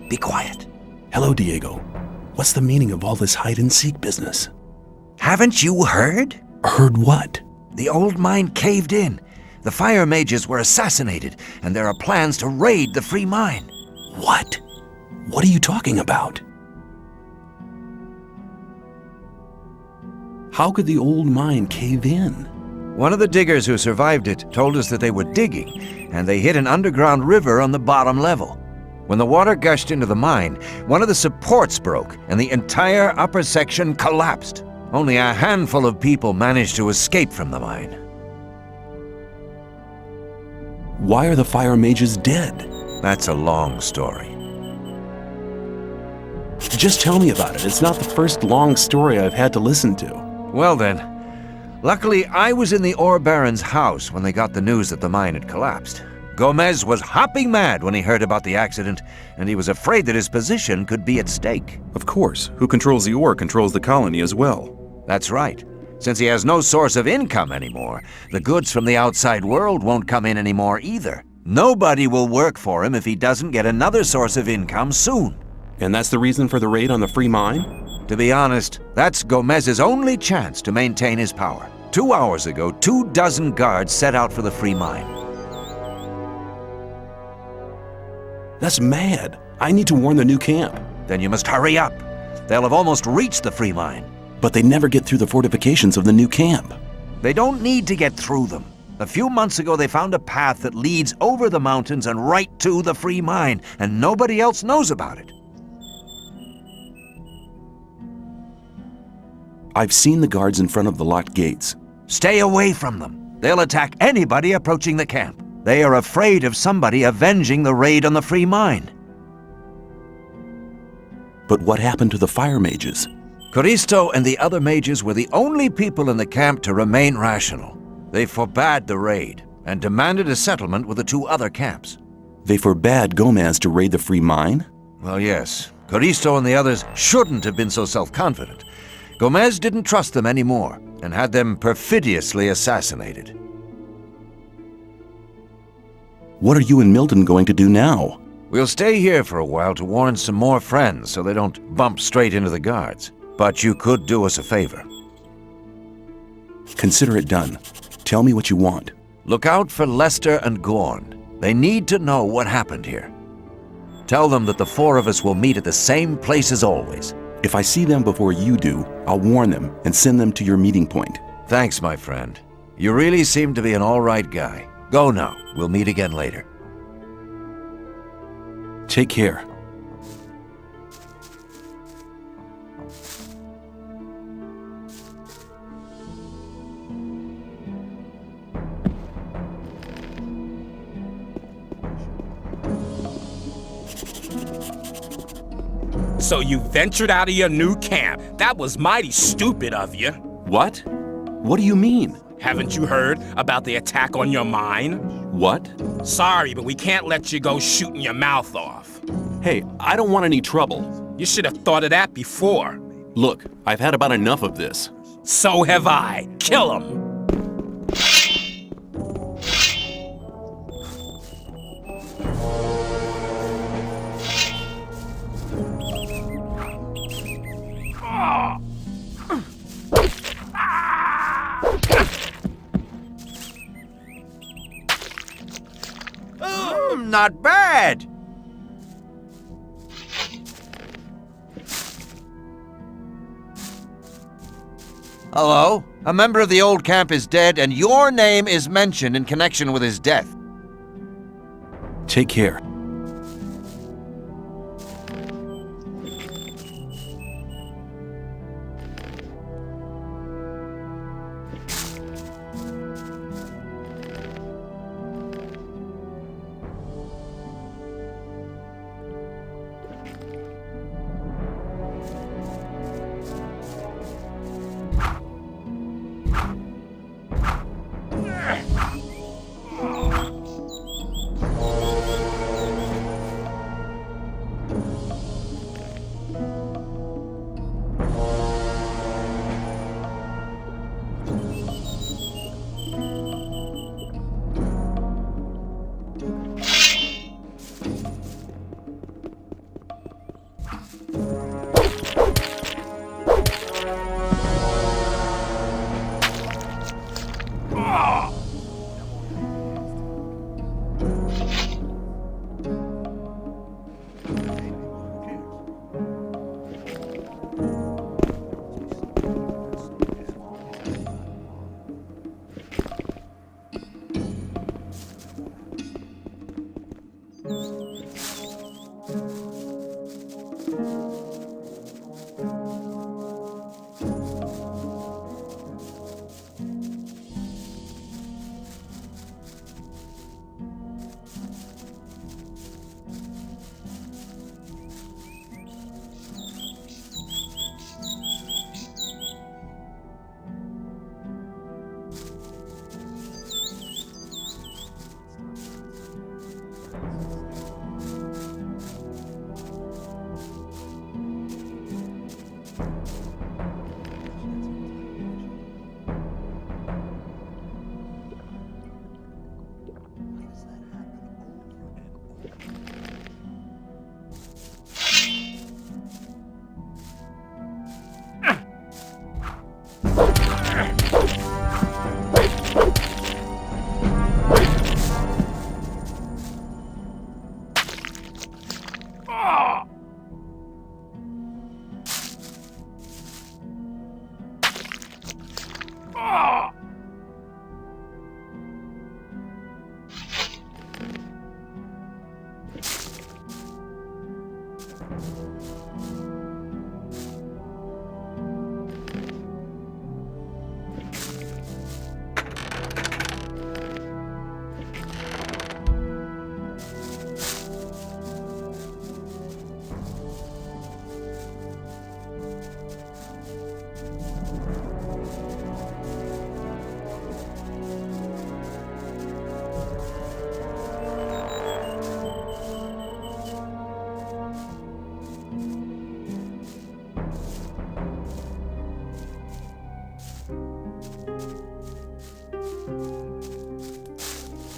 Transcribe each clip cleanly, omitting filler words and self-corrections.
Be quiet. Hello, Diego. What's the meaning of all this hide-and-seek business? Haven't you heard? Heard what? The old mine caved in. The fire mages were assassinated, and there are plans to raid the free mine. What? What are you talking about? How could the old mine cave in? One of the diggers who survived it told us that they were digging, and they hit an underground river on the bottom level. When the water gushed into the mine, one of the supports broke, and the entire upper section collapsed. Only a handful of people managed to escape from the mine. Why are the fire mages dead? That's a long story. Just tell me about it. It's not the first long story I've had to listen to. Well then, luckily I was in the ore baron's house when they got the news that the mine had collapsed. Gomez was hopping mad when he heard about the accident, and he was afraid that his position could be at stake. Of course, who controls the ore controls the colony as well. That's right. Since he has no source of income anymore, the goods from the outside world won't come in anymore either. Nobody will work for him if he doesn't get another source of income soon. And that's the reason for the raid on the free mine? To be honest, that's Gomez's only chance to maintain his power. 2 hours ago, 24 guards set out for the free mine. That's mad. I need to warn the new camp. Then you must hurry up. They'll have almost reached the free mine. But they never get through the fortifications of the new camp. They don't need to get through them. A few months ago, they found a path that leads over the mountains and right to the free mine, and nobody else knows about it. I've seen the guards in front of the locked gates. Stay away from them. They'll attack anybody approaching the camp. They are afraid of somebody avenging the raid on the free mine. But what happened to the fire mages? Coristo and the other mages were the only people in the camp to remain rational. They forbade the raid and demanded a settlement with the 2 other camps. They forbade Gomez to raid the free mine? Well, yes. Coristo and the others shouldn't have been so self-confident. Gomez didn't trust them anymore and had them perfidiously assassinated. What are you and Milton going to do now? We'll stay here for a while to warn some more friends so they don't bump straight into the guards. But you could do us a favor. Consider it done. Tell me what you want. Look out for Lester and Gorn. They need to know what happened here. Tell them that the 4 of us will meet at the same place as always. If I see them before you do, I'll warn them and send them to your meeting point. Thanks, my friend. You really seem to be an all right guy. Go now. We'll meet again later. Take care. So you ventured out of your new camp. That was mighty stupid of you. What? What do you mean? Haven't you heard about the attack on your mine? What? Sorry, but we can't let you go shooting your mouth off. Hey, I don't want any trouble. You should have thought of that before. Look, I've had about enough of this. So have I. Kill him. Not bad! Hello? A member of the old camp is dead, and your name is mentioned in connection with his death. Take care.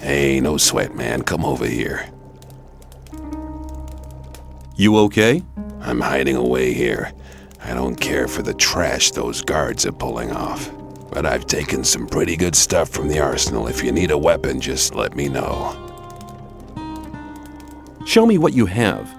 Hey, no sweat, man. Come over here. You okay? I'm hiding away here. I don't care for the trash those guards are pulling off. But I've taken some pretty good stuff from the arsenal. If you need a weapon, just let me know. Show me what you have.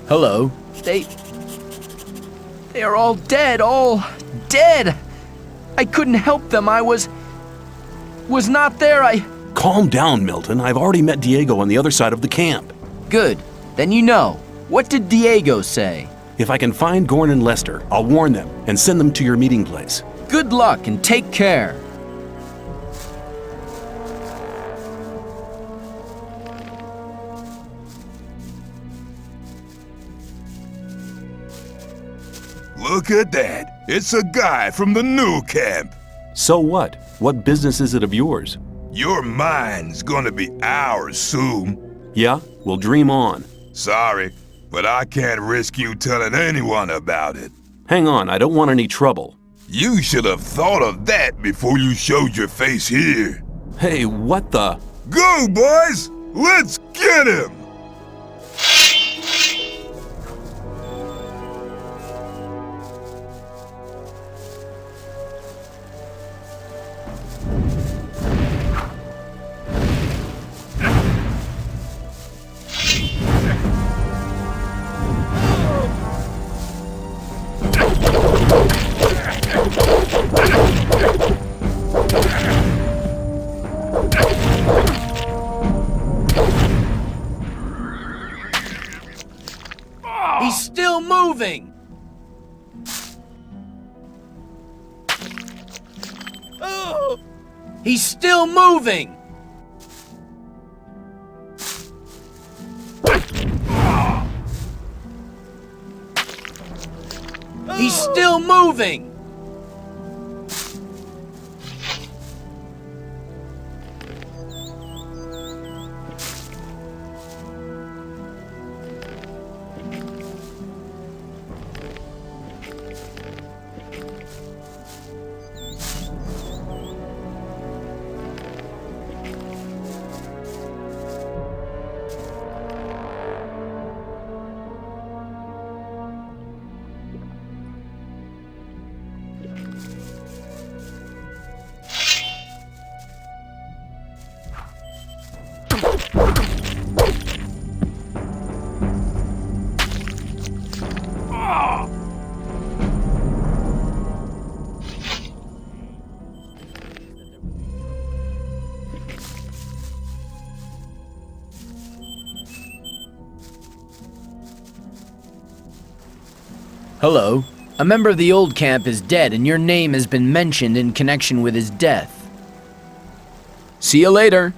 Hello. They are all dead, I couldn't help them. I was not there. Calm down, Milton. I've already met Diego on the other side of the camp. Good. Then you know. What did Diego say? If I can find Gorn and Lester, I'll warn them and send them to your meeting place. Good luck and take care. Look at that. It's a guy from the new camp. So what? What business is it of yours? Your mine's gonna be ours soon. Yeah? Well, dream on. Sorry, but I can't risk you telling anyone about it. Hang on, I don't want any trouble. You should have thought of that before you showed your face here. Hey, what the? Go, boys! Let's get him! He's still moving! He's still moving! He's still moving! Hello. A member of the old camp is dead, and your name has been mentioned in connection with his death. See you later.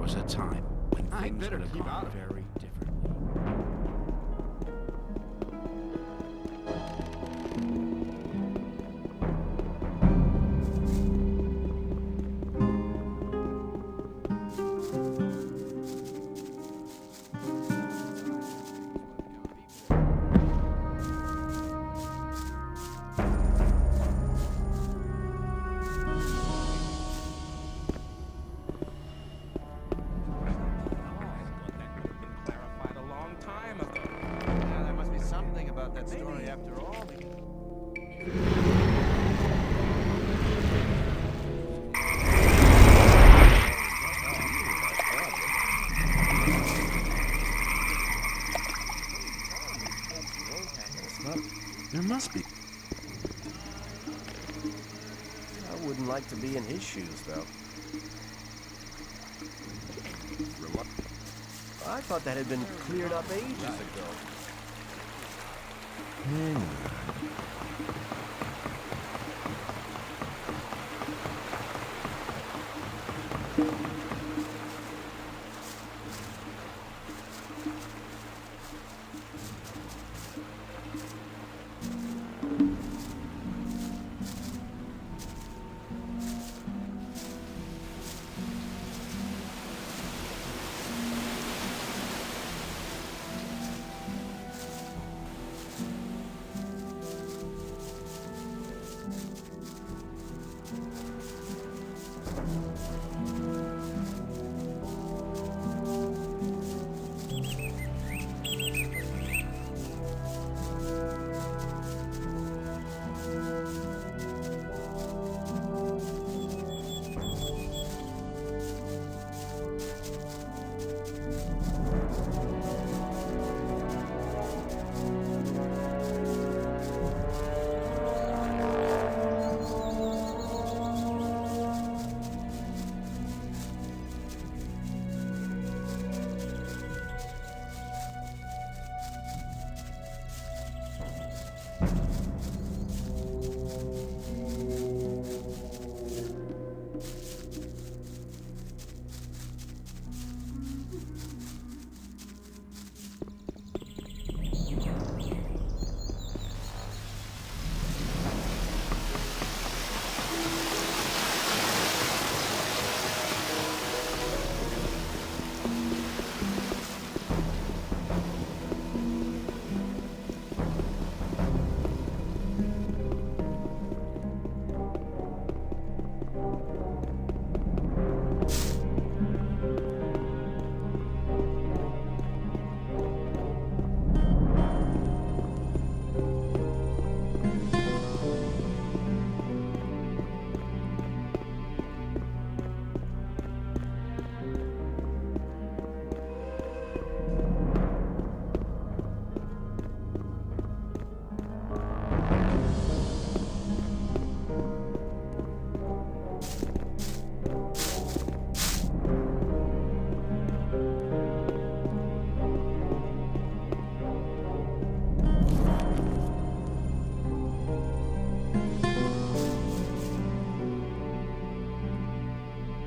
was a time when things would have gone very differently. There must be. I wouldn't like to be in his shoes, though. I thought that had been cleared up ages ago.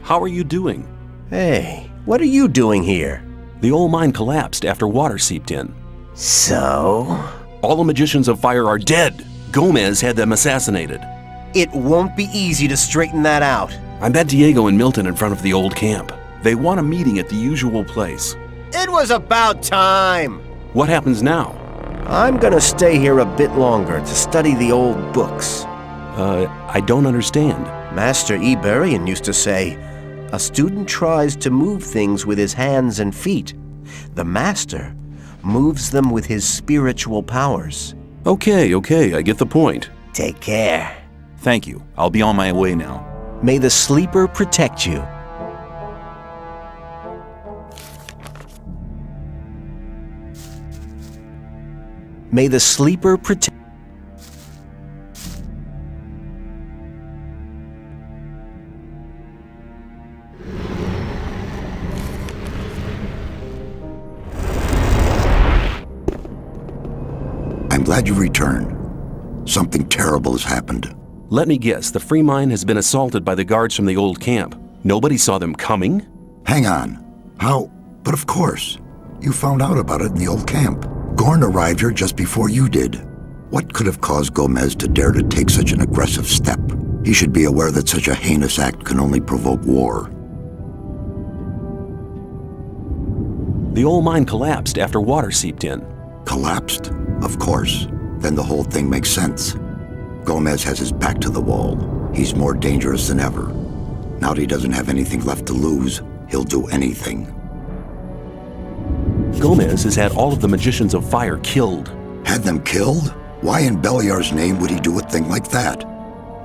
How are you doing? Hey, what are you doing here? The old mine collapsed after water seeped in. So? All the magicians of fire are dead. Gomez had them assassinated. It won't be easy to straighten that out. I met Diego and Milton in front of the old camp. They want a meeting at the usual place. It was about time! What happens now? I'm gonna stay here a bit longer to study the old books. I don't understand. Master Iberian used to say, a student tries to move things with his hands and feet. The master moves them with his spiritual powers. Okay, I get the point. Take care. Thank you. I'll be on my way now. May the sleeper protect you. May the sleeper protect. I'm glad you returned. Something terrible has happened. Let me guess, the free mine has been assaulted by the guards from the old camp. Nobody saw them coming? Hang on. How? But of course. You found out about it in the old camp. Gorn arrived here just before you did. What could have caused Gomez to dare to take such an aggressive step? He should be aware that such a heinous act can only provoke war. The old mine collapsed after water seeped in. Collapsed? Of course. Then the whole thing makes sense. Gomez has his back to the wall. He's more dangerous than ever. Now that he doesn't have anything left to lose, he'll do anything. Gomez has had all of the magicians of fire killed. Had them killed? Why in Beliar's name would he do a thing like that?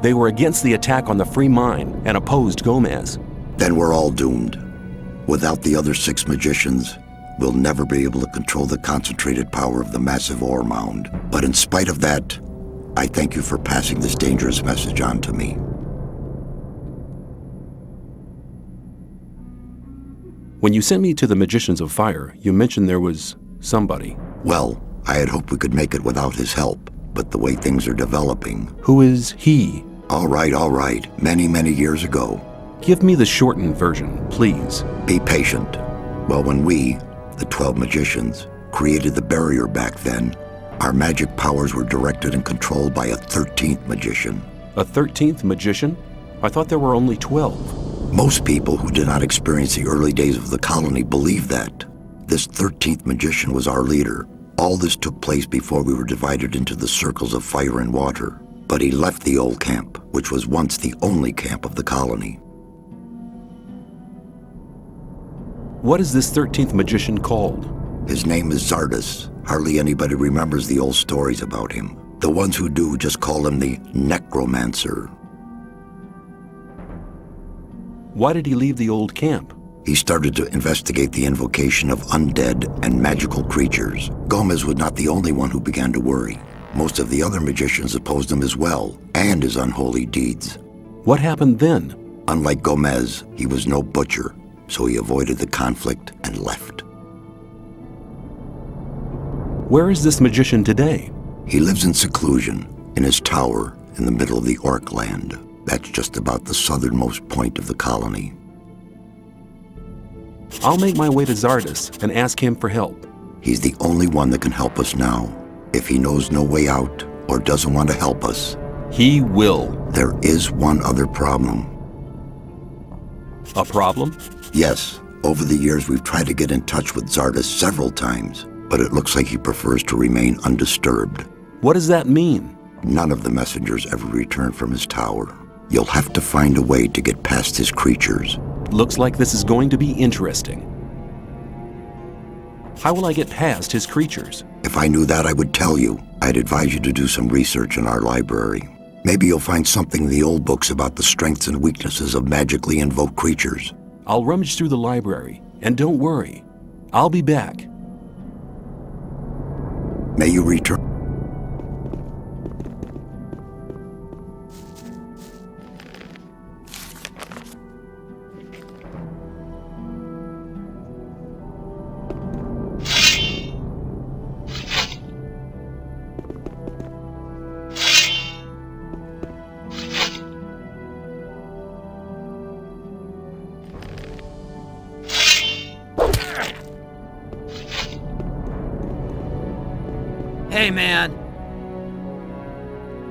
They were against the attack on the free mine and opposed Gomez. Then we're all doomed. Without the other 6 magicians, we'll never be able to control the concentrated power of the massive ore mound. But in spite of that, I thank you for passing this dangerous message on to me. When you sent me to the magicians of fire, you mentioned there was somebody. Well, I had hoped we could make it without his help, but the way things are developing... Who is he? All right. Many years ago. Give me the shortened version, please. Be patient. Well, when we, the 12 magicians, created the barrier back then, our magic powers were directed and controlled by a 13th magician. A 13th magician? I thought there were only 12. Most people who did not experience the early days of the colony believe that. This 13th magician was our leader. All this took place before we were divided into the circles of fire and water. But he left the old camp, which was once the only camp of the colony. What is this 13th magician called? His name is Xardas. Hardly anybody remembers the old stories about him. The ones who do just call him the necromancer. Why did he leave the old camp? He started to investigate the invocation of undead and magical creatures. Gomez was not the only one who began to worry. Most of the other magicians opposed him as well, and his unholy deeds. What happened then? Unlike Gomez, he was no butcher, so he avoided the conflict and left. Where is this magician today? He lives in seclusion, in his tower in the middle of the Orc land. That's just about the southernmost point of the colony. I'll make my way to Xardas and ask him for help. He's the only one that can help us now. If he knows no way out or doesn't want to help us, he will. There is one other problem. A problem? Yes, Over the years, we've tried to get in touch with Xardas several times, but it looks like he prefers to remain undisturbed. What does that mean? None of the messengers ever returned from his tower. You'll have to find a way to get past his creatures. Looks like this is going to be interesting. How will I get past his creatures? If I knew that, I would tell you. I'd advise you to do some research in our library. Maybe you'll find something in the old books about the strengths and weaknesses of magically invoked creatures. I'll rummage through the library, and don't worry, I'll be back. May you return. Hey, man.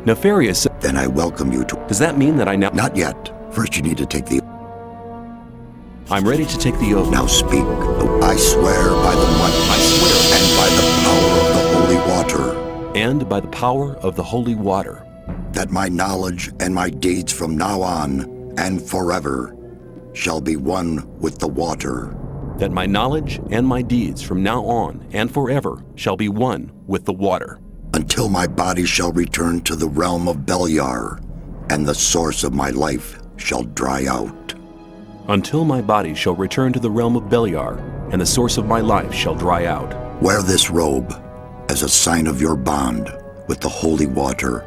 Nefarious. Then I welcome you to... Does that mean that I now... Not yet. First you need to take the... I'm ready to take the oath. Now speak. I swear by the one... I swear. And by the power of the holy water. And by the power of the holy water. That my knowledge and my deeds from now on and forever shall be one with the water. That my knowledge and my deeds from now on and forever shall be one with the water. Until my body shall return to the realm of Beliar, and the source of my life shall dry out. Until my body shall return to the realm of Beliar, and the source of my life shall dry out. Wear this robe as a sign of your bond with the holy water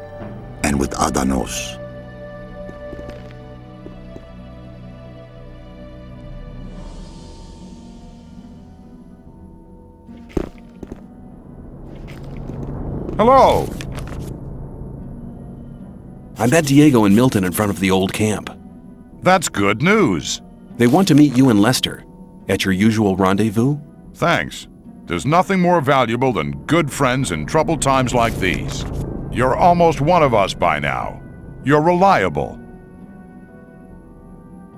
and with Adanos. Hello! I met Diego and Milton in front of the old camp. That's good news. They want to meet you and Lester at your usual rendezvous. Thanks. There's nothing more valuable than good friends in troubled times like these. You're almost one of us by now. You're reliable.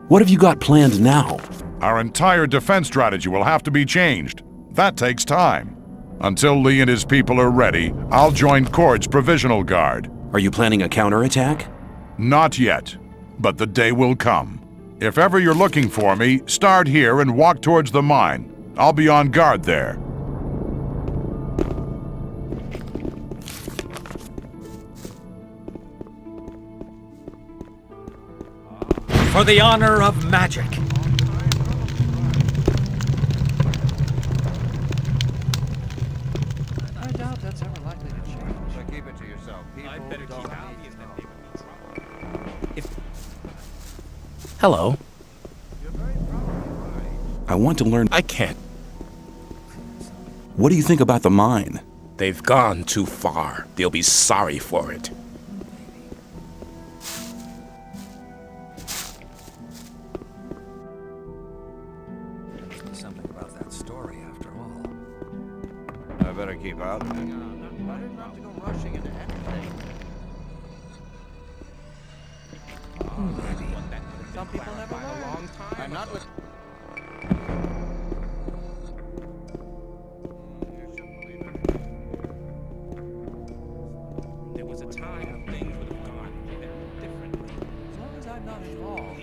What have you got planned now? Our entire defense strategy will have to be changed. That takes time. Until Lee and his people are ready, I'll join Cord's provisional guard. Are you planning a counterattack? Not yet, but the day will come. If ever you're looking for me, start here and walk towards the mine. I'll be on guard there. For the honor of magic. I doubt that's ever likely to change. So keep it to yourself. I better keep out of these men people in trouble. Hello. I want to learn. I can't. What do you think about the mine? They've gone too far. They'll be sorry for it. Something about that story after all. I better keep out. Better not to go rushing into anything. Maybe. Some people never learn. I'm not with... There was a time things would have gone very differently. As long as I'm not involved.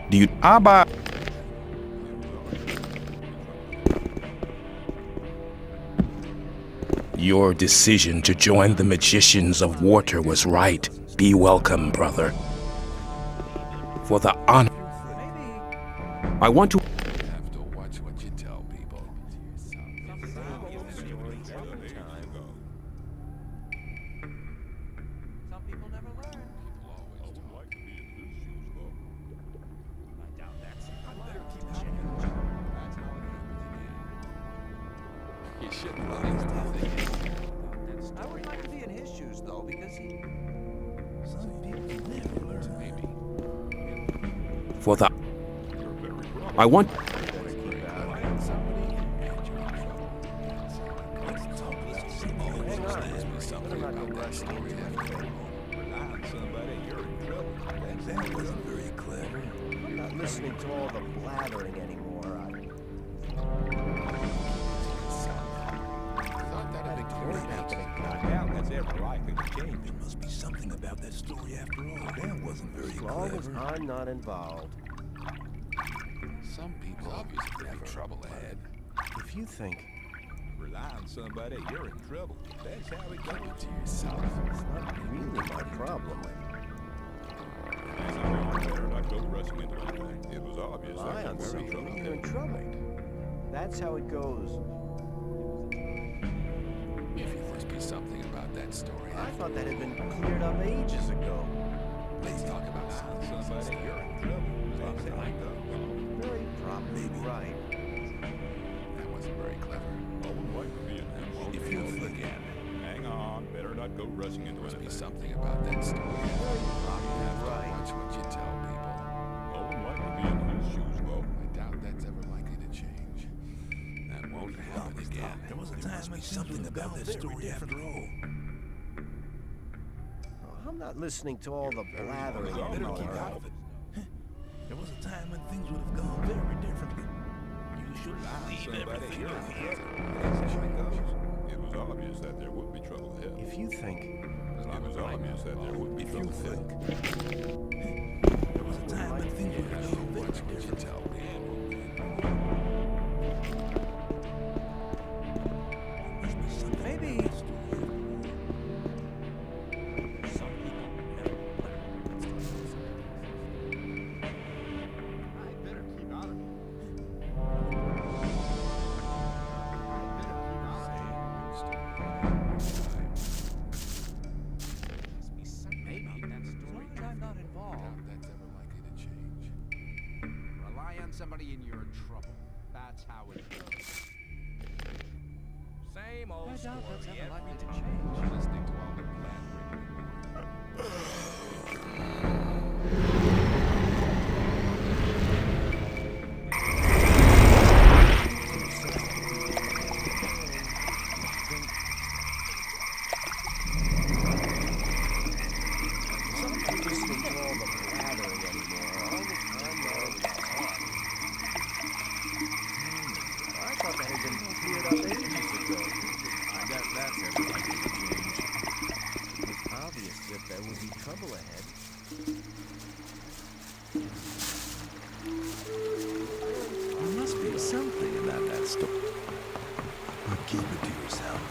Do you... Abba! Your decision to join the Magicians of Water was right. Be welcome, brother. For the honor... I want to... Have to watch what you tell people. Some people never learn. I would like to be in his shoes, though, because he... Some people never learn. Maybe. For the... I want... That wasn't very clever. listening to all the blathering anymore. There must be something about that story after all. That wasn't very As long as clever. I'm not involved. Some people obviously have trouble ahead. If you think Rely on somebody, you're in trouble. That's how it Keep goes. it to yourself. it's not really my problem, Better not go rushing into anything. It was obvious rely on very somebody, you're in trouble. That's how it goes. There must be something about that story. I thought that had been cleared up ages ago. Let's talk about Somebody, you're in trouble. That's how it goes. Very probably right. That wasn't very clever. If you again. Hang on, better not go rushing into There must be anything. something about that story. You have to Right. watch what you tell people. Owen White would be in his shoes, Bo. I doubt that's ever likely to change. That won't happen again. There was a time when something about that story after all. I'm not listening to all the blathering Better keep anymore. out of it. There was a time when things would have gone very differently. You should leave everything ahead. That's how it goes. It was obvious that there would be trouble ahead. If you think It was obvious that there would be trouble ahead. There was a time when things would have gone very Watch what you differently. tell people. Must be something Maybe. about that story. Some people never I better keep out of it. Maybe that story. As long as I'm not I involved. doubt that's ever likely to change. Rely on somebody and you're in trouble. That's how it goes. Same old story. I doubt that's ever likely to change. Listening to all the blathering anymore. listening to all the blathering anymore. I'm not involved. I thought that had been cleared up ages ago. I doubt that's ever likely to change. It's obvious that there will be trouble ahead. There must be something about that story. But keep it to yourself.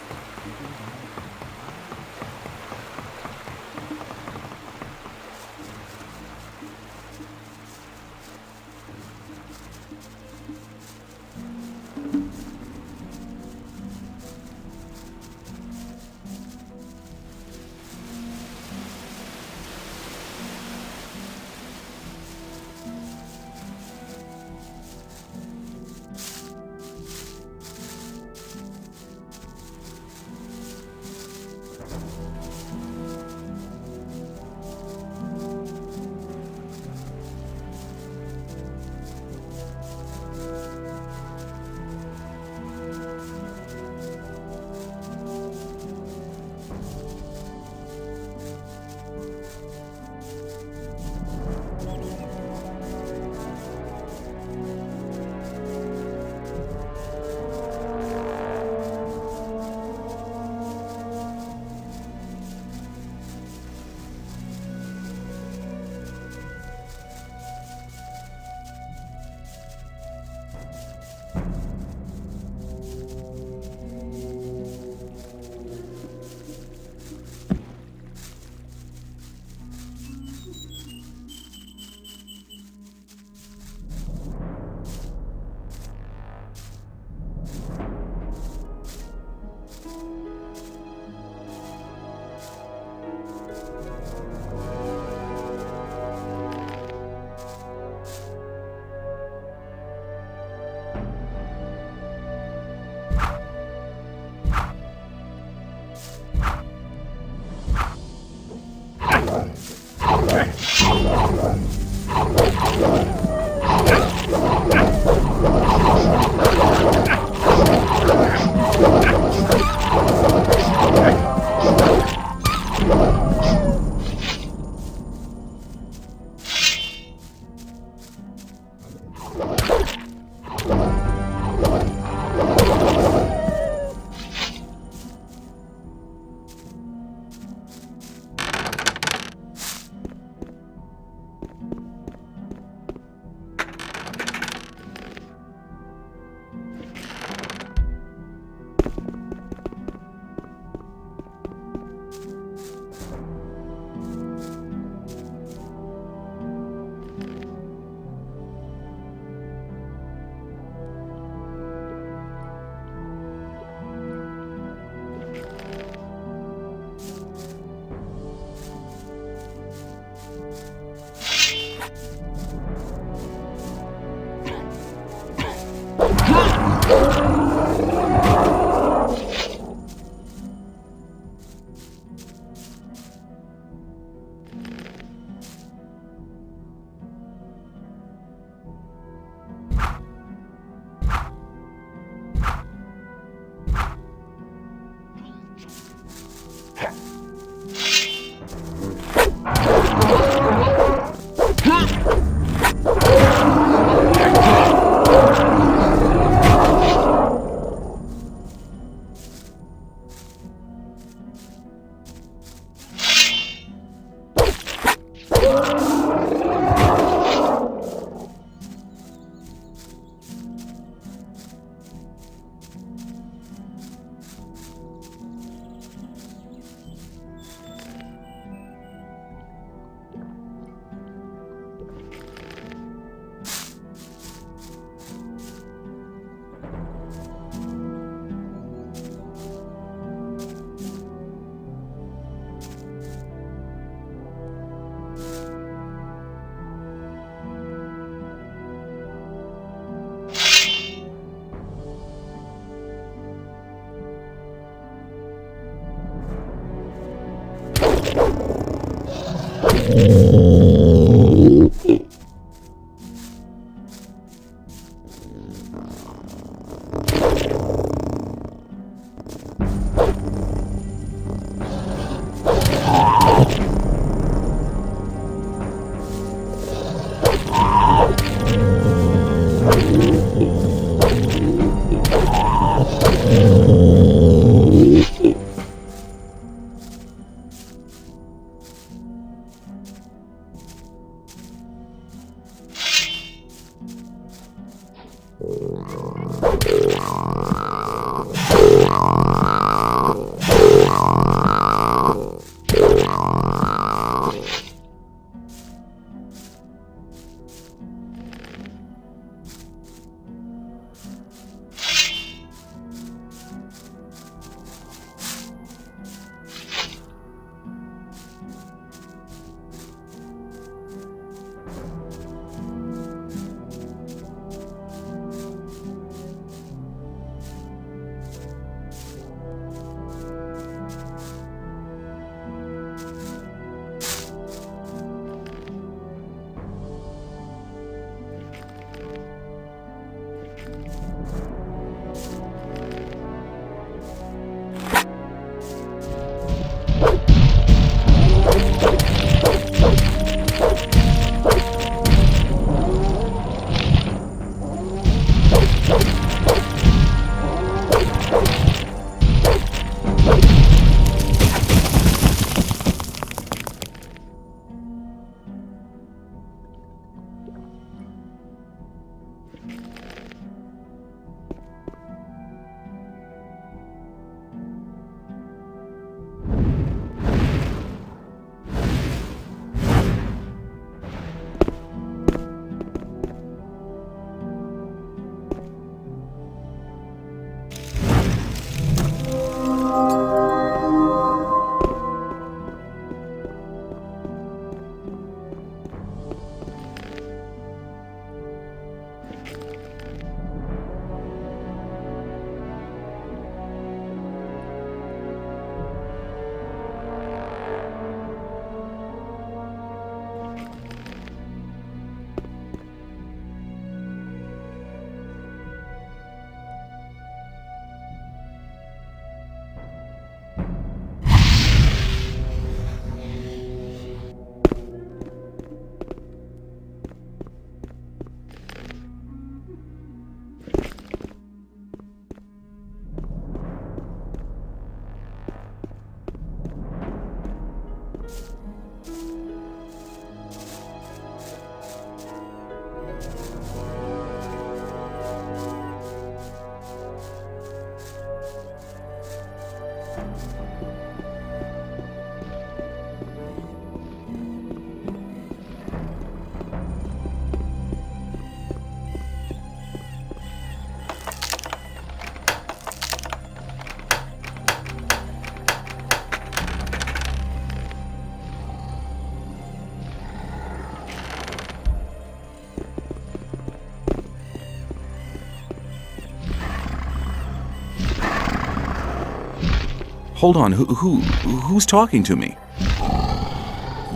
Hold on, who's talking to me?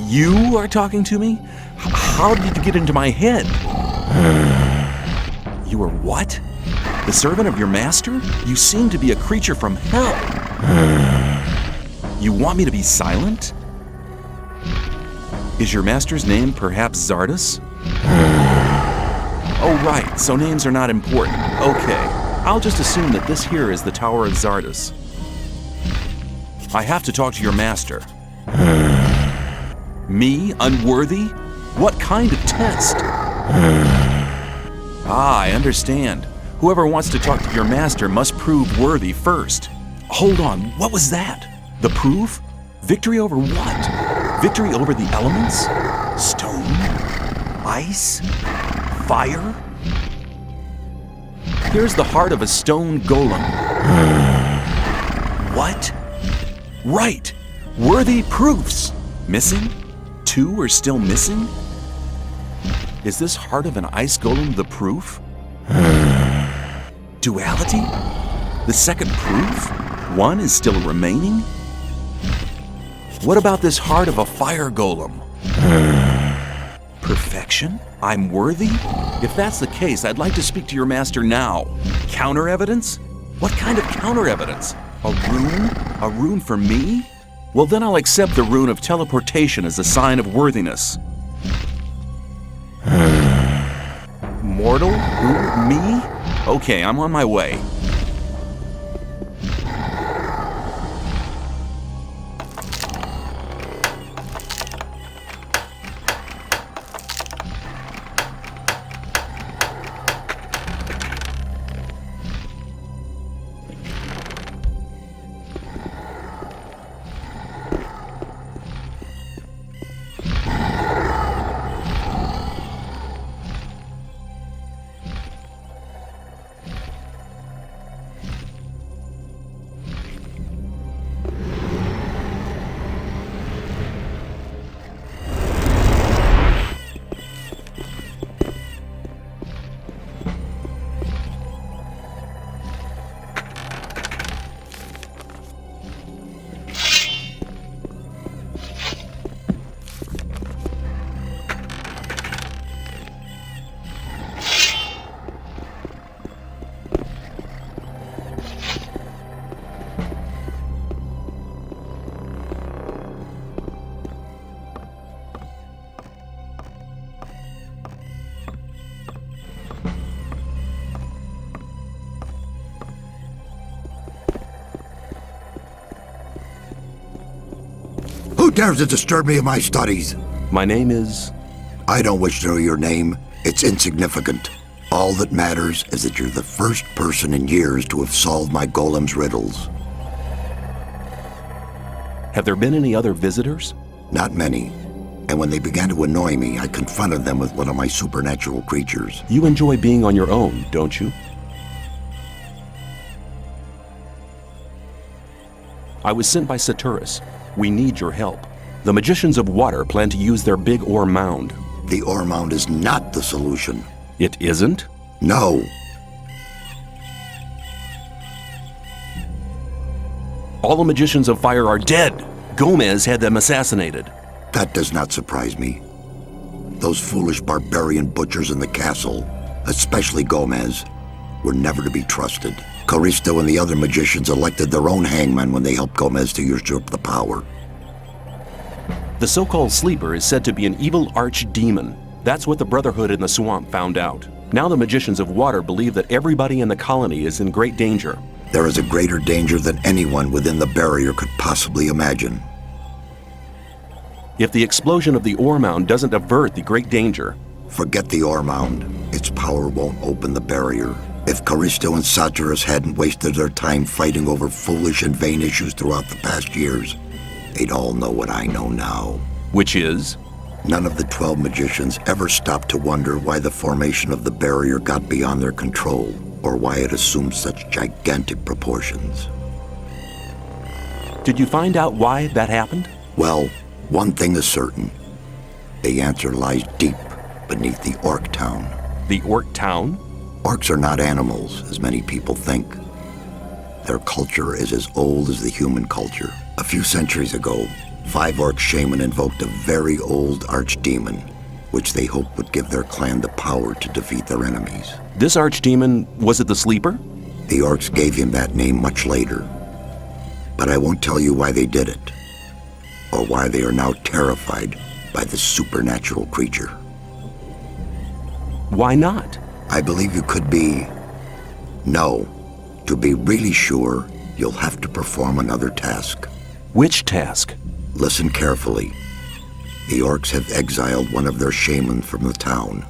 You are talking to me? How did you get into my head? You are what? The servant of your master? You seem to be a creature from hell. You want me to be silent? Is your master's name perhaps Xardas? Oh, right, so names are not important. Okay, I'll just assume that this here is the Tower of Xardas. I have to talk to your master. Me? Unworthy? What kind of test? Ah, I understand. Whoever wants to talk to your master must prove worthy first. Hold on, what was that? The proof? Victory over what? Victory over the elements? Stone? Ice? Fire? Here's the heart of a stone golem. What? Right! Worthy proofs! Missing? 2 are still missing? Is this heart of an ice golem the proof? Duality? The second proof? 1 is still remaining? What about this heart of a fire golem? Perfection? I'm worthy? If that's the case, I'd like to speak to your master now. Counter evidence? What kind of counter evidence? A rune? A rune for me? Well, then I'll accept the rune of teleportation as a sign of worthiness. Mortal? Who? Me? Okay, I'm on my way. Who dares to disturb me in my studies? My name is... I don't wish to know your name. It's insignificant. All that matters is that you're the first person in years to have solved my golem's riddles. Have there been any other visitors? Not many. And when they began to annoy me, I confronted them with one of my supernatural creatures. You enjoy being on your own, don't you? I was sent by Saturus. We need your help. The magicians of water plan to use their big ore mound. The ore mound is not the solution. It isn't? No. All the magicians of fire are dead. Gomez had them assassinated. That does not surprise me. Those foolish barbarian butchers in the castle, especially Gomez, were never to be trusted. Caristo and the other magicians elected their own hangman when they helped Gomez to usurp the power. The so-called sleeper is said to be an evil archdemon. That's what the Brotherhood in the swamp found out. Now the magicians of water believe that everybody in the colony is in great danger. There is a greater danger than anyone within the barrier could possibly imagine. If the explosion of the ore mound doesn't avert the great danger... Forget the ore mound. Its power won't open the barrier. If Caristo and Saturus hadn't wasted their time fighting over foolish and vain issues throughout the past years, they'd all know what I know now. Which is? None of the 12 magicians ever stopped to wonder why the formation of the barrier got beyond their control, or why it assumed such gigantic proportions. Did you find out why that happened? Well, one thing is certain. The answer lies deep beneath the Orc Town. The Orc Town? Orcs are not animals, as many people think. Their culture is as old as the human culture. A few centuries ago, 5 orc shaman invoked a very old archdemon, which they hoped would give their clan the power to defeat their enemies. This archdemon, was it the Sleeper? The orcs gave him that name much later, but I won't tell you why they did it, or why they are now terrified by this supernatural creature. Why not? I believe you could be... No. To be really sure, you'll have to perform another task. Which task? Listen carefully. The orcs have exiled one of their shaman from the town.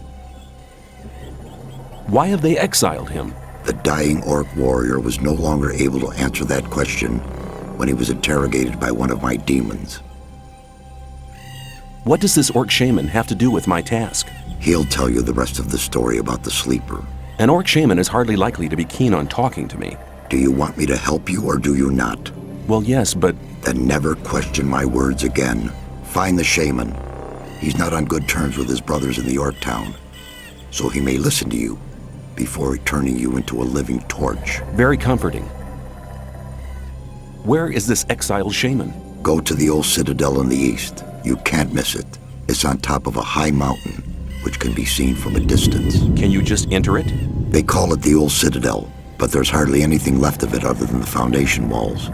Why have they exiled him? The dying orc warrior was no longer able to answer that question when he was interrogated by one of my demons. What does this orc shaman have to do with my task? He'll tell you the rest of the story about the Sleeper. An orc shaman is hardly likely to be keen on talking to me. Do you want me to help you or do you not? Well, yes, but... Then never question my words again. Find the shaman. He's not on good terms with his brothers in the orc town, so he may listen to you before turning you into a living torch. Very comforting. Where is this exiled shaman? Go to the old citadel in the east. You can't miss it. It's on top of a high mountain, which can be seen from a distance. Can you just enter it? They call it the old citadel, but there's hardly anything left of it other than the foundation walls.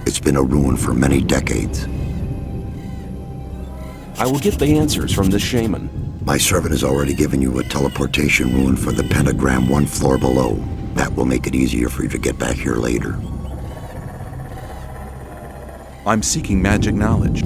It's been a ruin for many decades. I will get the answers from this shaman. My servant has already given you a teleportation rune for the pentagram 1 floor below. That will make it easier for you to get back here later. I'm seeking magic knowledge.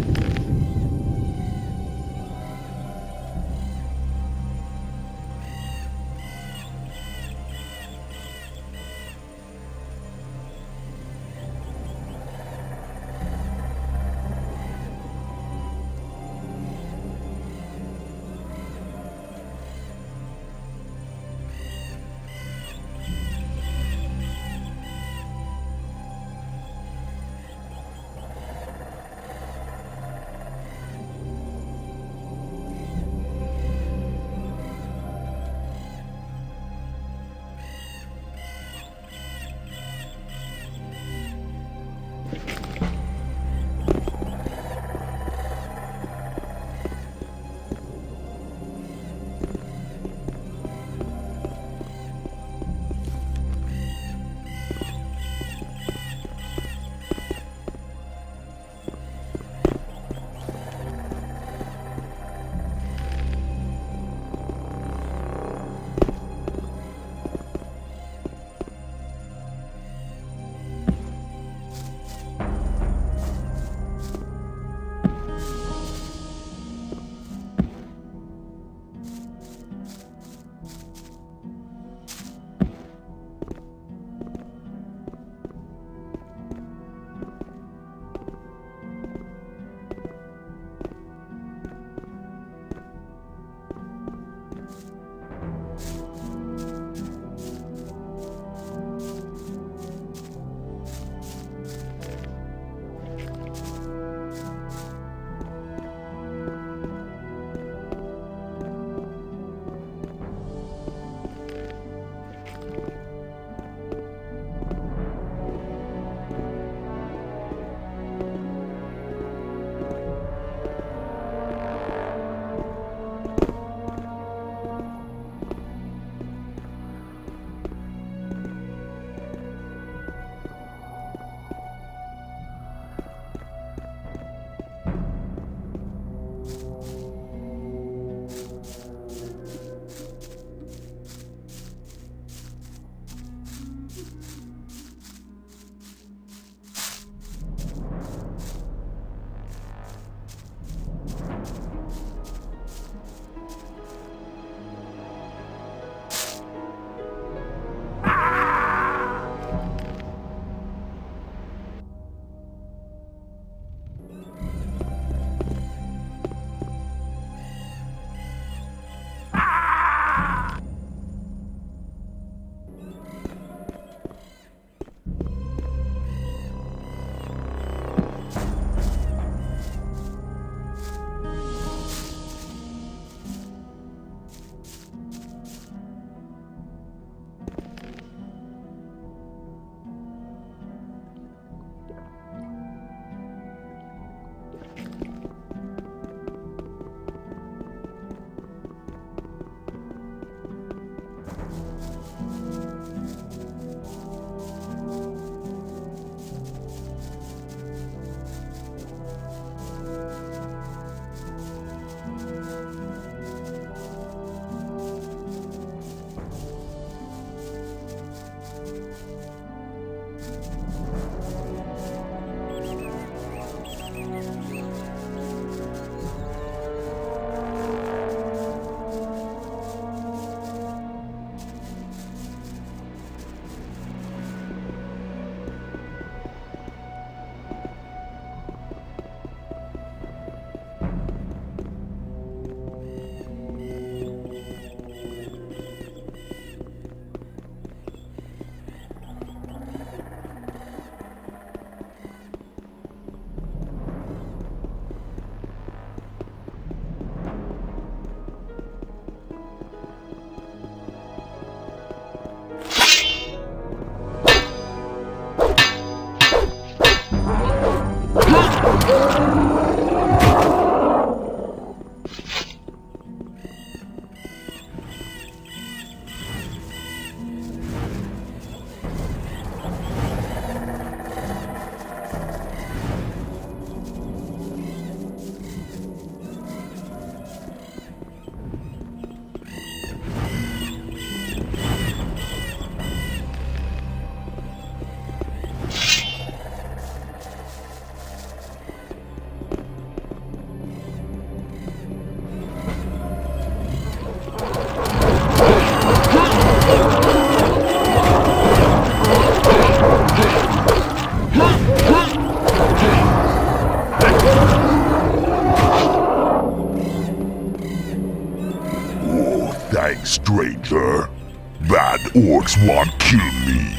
Bad orcs want kill me.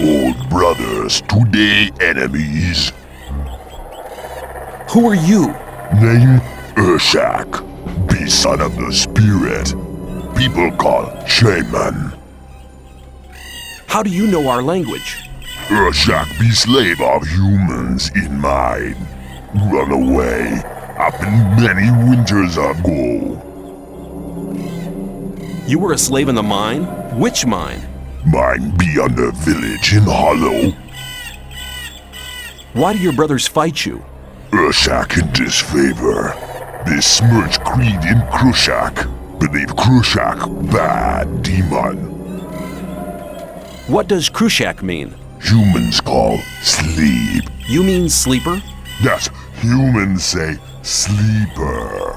Old brothers, today enemies. Who are you? Name Urshak. Be son of the spirit. People call shaman. How do you know our language? Urshak be slave of humans in mine. Run away. Happened many winters ago. You were a slave in the mine? Which mine? Mine be on the village in Hollow. Why do your brothers fight you? Urshak in disfavor. Besmirch creed in Krushak. Believe Krushak bad demon. What does Krushak mean? Humans call sleep. You mean sleeper? Yes, humans say sleeper.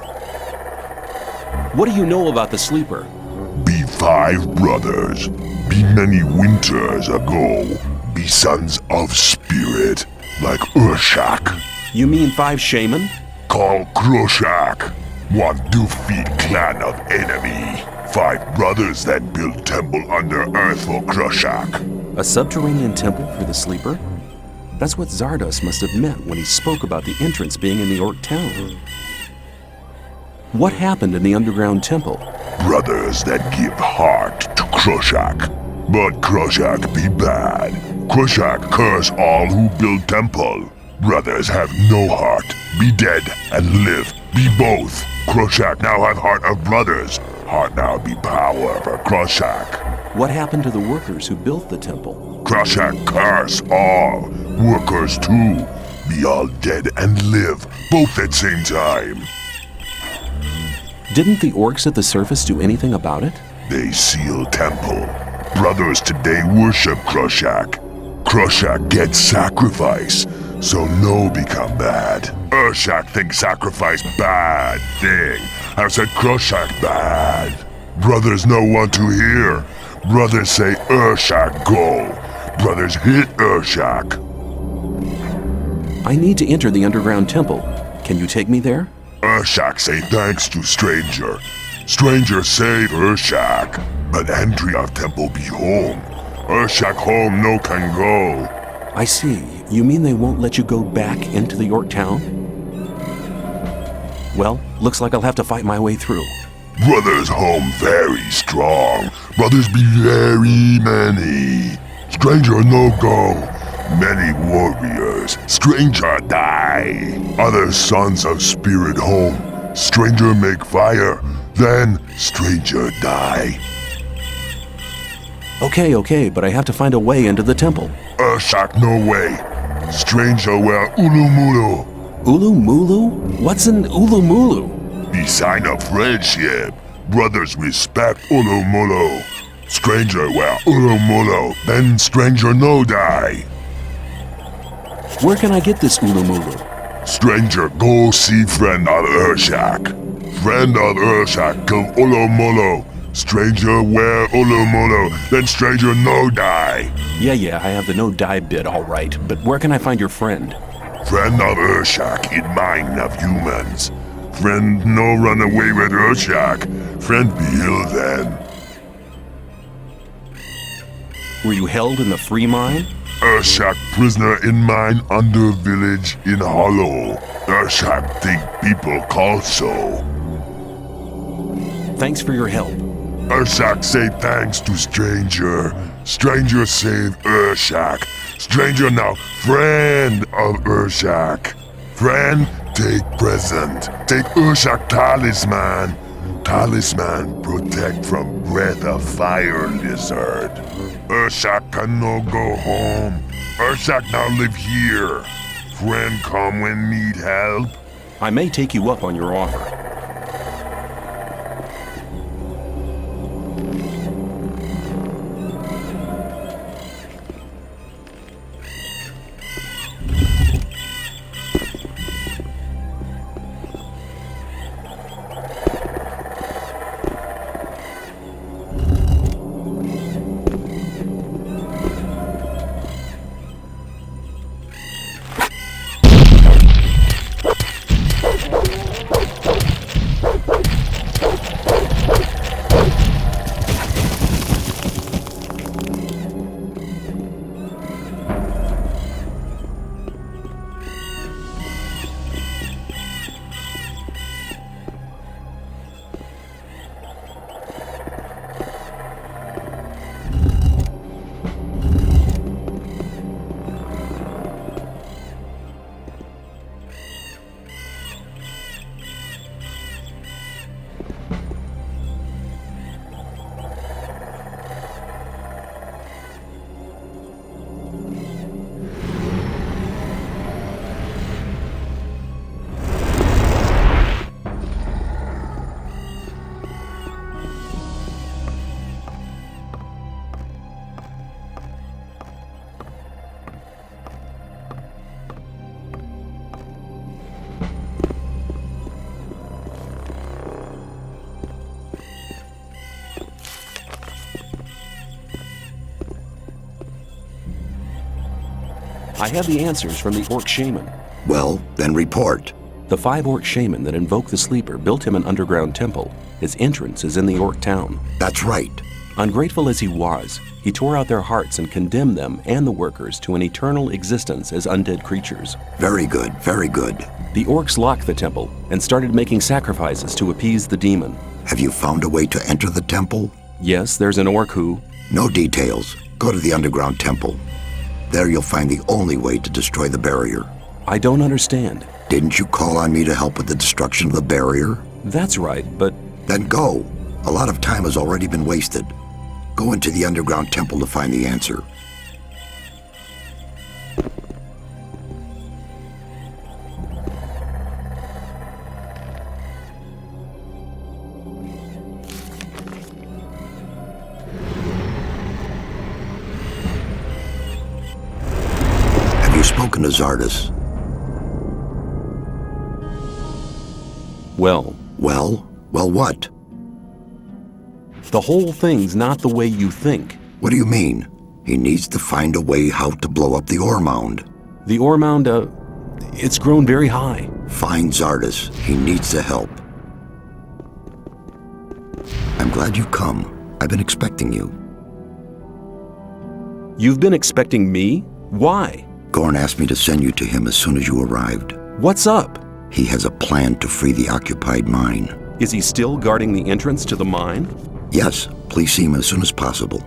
What do you know about the sleeper? Be 5 brothers. Be many winters ago. Be sons of spirit, like Urshak. You mean 5 shaman? Call Krushak. One defeat clan of enemy. 5 brothers that build temple under earth for Krushak. A subterranean temple for the sleeper? That's what Xardas must have meant when he spoke about the entrance being in the Orc town. What happened in the underground temple? Brothers that give heart to Krushak. But Krushak be bad. Krushak curse all who build temple. Brothers have no heart. Be dead and live. Be both. Krushak now have heart of brothers. Heart now be power for Krushak. What happened to the workers who built the temple? Krushak curse all. Workers too. Be all dead and live. Both at same time. Didn't the orcs at the surface do anything about it? They seal temple. Brothers today worship Krushak. Krushak gets sacrifice, so no become bad. Urshak think sacrifice bad thing. I said Krushak bad. Brothers no want to hear. Brothers say Urshak go. Brothers hit Urshak. I need to enter the underground temple. Can you take me there? Urshak say thanks to stranger. Stranger save Urshak. But entry of temple be home. Urshak home no can go. I see. You mean they won't let you go back into the Orc town? Well, looks like I'll have to fight my way through. Brothers home very strong. Brothers be very many. Stranger no go. Many warriors. Stranger die. Other sons of spirit home. Stranger make fire. Then stranger die. Okay, but I have to find a way into the temple. Urshak no way. Stranger wear ulumulu. Ulumulu? What's an ulumulu? Be sign of friendship. Brothers respect ulumulu. Stranger wear ulumulu. Then stranger no die. Where can I get this ulumulu? Stranger go see friend of Urshak. Friend of Urshak kill ulumulu. Stranger wear ulumulu, then stranger no die. Yeah, I have the no die bit all right, but where can I find your friend? Friend of Urshak in mind of humans. Friend no run away with Urshak. Friend be ill then. Were you held in the free mine? Urshak prisoner in mine under village in Hollow. Urshak think people call so. Thanks for your help. Urshak say thanks to stranger. Stranger save Urshak. Stranger now friend of Urshak. Friend take present. Take Urshak talisman. Talisman protect from breath of fire lizard. Urshak can no go home. Urshak now live here. Friend come when need help. I may take you up on your offer. I have the answers from the orc shaman. Well, then report. The 5 orc shaman that invoked the sleeper built him an underground temple. His entrance is in the orc town. That's right. Ungrateful as he was, he tore out their hearts and condemned them and the workers to an eternal existence as undead creatures. Very good, very good. The orcs locked the temple and started making sacrifices to appease the demon. Have you found a way to enter the temple? Yes, there's an orc who... No details. Go to the underground temple. There you'll find the only way to destroy the barrier. I don't understand. Didn't you call on me to help with the destruction of the barrier? That's right, but... Then go. A lot of time has already been wasted. Go into the underground temple to find the answer. Have you spoken to Xardas? Well, Well, what? the whole thing's not the way you think. What do you mean? He needs to find a way how to blow up the ore mound. The ore mound, it's grown very high. Find Xardas. He needs the help. I'm glad you've come. I've been expecting you. You've been expecting me? Why? Gorn asked me to send you to him as soon as you arrived. What's up? He has a plan to free the occupied mine. Is he still guarding the entrance to the mine? Yes, please see him as soon as possible.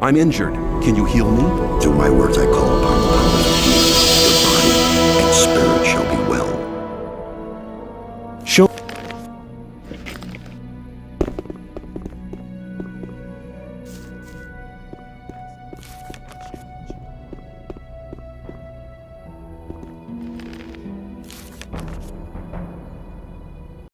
I'm injured. Can you heal me? Through my words I call upon the powers of peace.